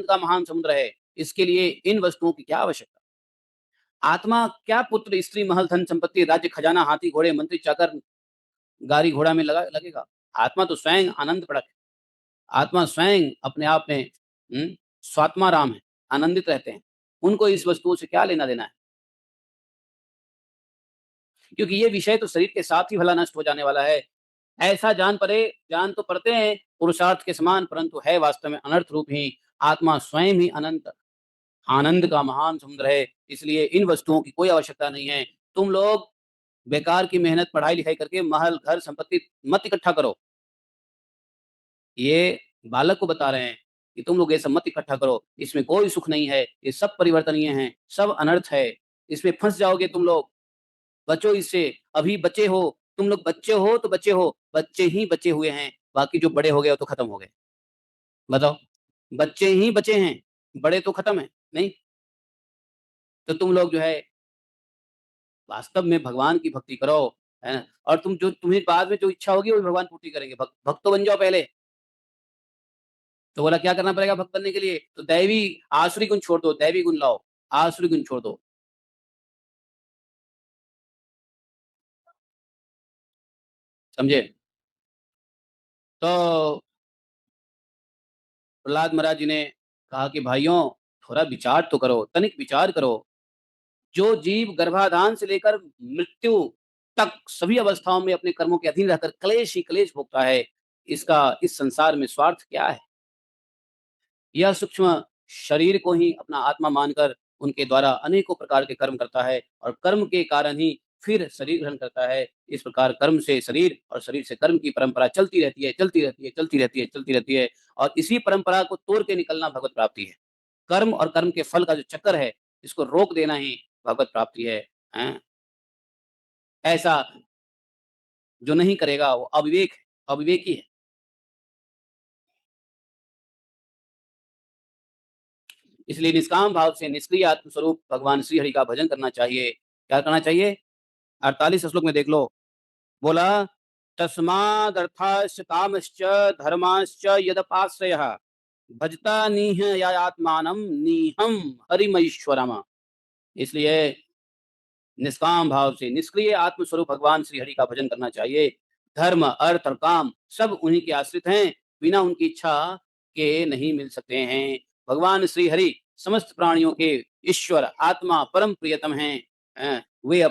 का महान समुद्र है, इसके लिए इन वस्तुओं की क्या आवश्यकता? आत्मा क्या पुत्र, स्त्री, महल, धन, संपत्ति, राज्य, खजाना, हाथी, घोड़े, मंत्री, चाकर, गाड़ी, घोड़ा में लगेगा? आत्मा तो स्वयं आनंद पड़क है। आत्मा स्वयं अपने आप में स्वात्माराम है, आनंदित रहते हैं। उनको इस वस्तुओं से क्या लेना-देना है? क्योंकि ये विषय तो शरीर के साथ ही भला नष्ट हो जाने वाला है। ऐसा जान तो पड़ते हैं पुरुषार्थ के समान, परंतु है वास्तव में अनर्थ रूप ही। आत्मा स्वयं ही अनंत आनंद का महान समुद्र है, इसलिए इन वस्तुओं की कोई आवश्यकता नहीं है। तुम लोग बेकार की मेहनत, पढ़ाई-लिखाई करके महल, घर, संपत्ति मत इकट्ठा करो। ये बालक को बता रहे हैं कि तुम लोग ये सब मत इकट्ठा करो, इसमें कोई सुख नहीं है, ये सब परिवर्तनीय हैं, सब अनर्थ है, इसमें फँस जाओगे तुम लोग, बचो इससे। अभी बचे हो, तुम लोग बच्चे हो तो बच्चे हो, बच्चे ही बचे हुए हैं, बाकी जो बड़े हो गए वो तो खत्म हो गए। बताओ, बच्चे ही बचे हैं, बड़े तो खत्म हैं, नहीं? तो तुम लोग जो है वास्तव में भगवान की भक्ति करो, है ना? और तुम्हें बाद में जो इच्छा होगी वो भगवान पूर्ति करेंगे। भक्त तो बन जाओ पहले। तो बोला क्या करना पड़ेगा भक्त बनने के लिए? तो दैवी आसुरी गुण छोड़ दो, दैवी गुण लाओ, आसुरी गुण छोड़ दो। समझे? तो प्रहलाद महाराज जी ने कहा कि भाइयों थोड़ा विचार तो करो, तनिक विचार करो। जो जीव गर्भाधान से लेकर मृत्यु तक सभी अवस्थाओं में अपने कर्मों के अधीन रहकर क्लेश ही क्लेश भोगता है, इसका इस संसार में स्वार्थ क्या है? यह सूक्ष्म शरीर को ही अपना आत्मा मानकर उनके द्वारा अनेकों प्रकार के कर्म करता है और कर्म के कारण ही फिर शरीर ग्रहण करता है। इस प्रकार कर्म से शरीर और शरीर से कर्म की परंपरा चलती रहती है, चलती रहती है, चलती रहती है, चलती रहती है और इसी परंपरा को तोड़ के निकलना भगवत प्राप्ति है। कर्म और कर्म के फल का जो चक्कर है, इसको रोक देना ही भगवत प्राप्ति है। हैं? ऐसा जो नहीं करेगा वो अविवेकी है। इसलिए निष्काम भाव से निष्क्रिय आत्मस्वरूप भगवान श्री हरि का भजन करना चाहिए। क्या करना चाहिए? 48 श्लोक में देख लो। बोला तस्मादर्थाश्च कामश्च धर्माश्च यदपाश्रयः भजता नीह या आत्मानं नीहम हरिमईश्वरम। इसलिए निष्काम भाव से निष्क्रिय आत्मस्वरूप भगवान श्री हरि का भजन करना चाहिए। धर्म, अर्थ और काम सब उन्हीं के आश्रित हैं, बिना उनकी इच्छा के नहीं मिल सकते हैं। भगवान श्री हरि समस्त प्राणियों के ईश्वर, आत्मा, परम प्रियतम हैं। वे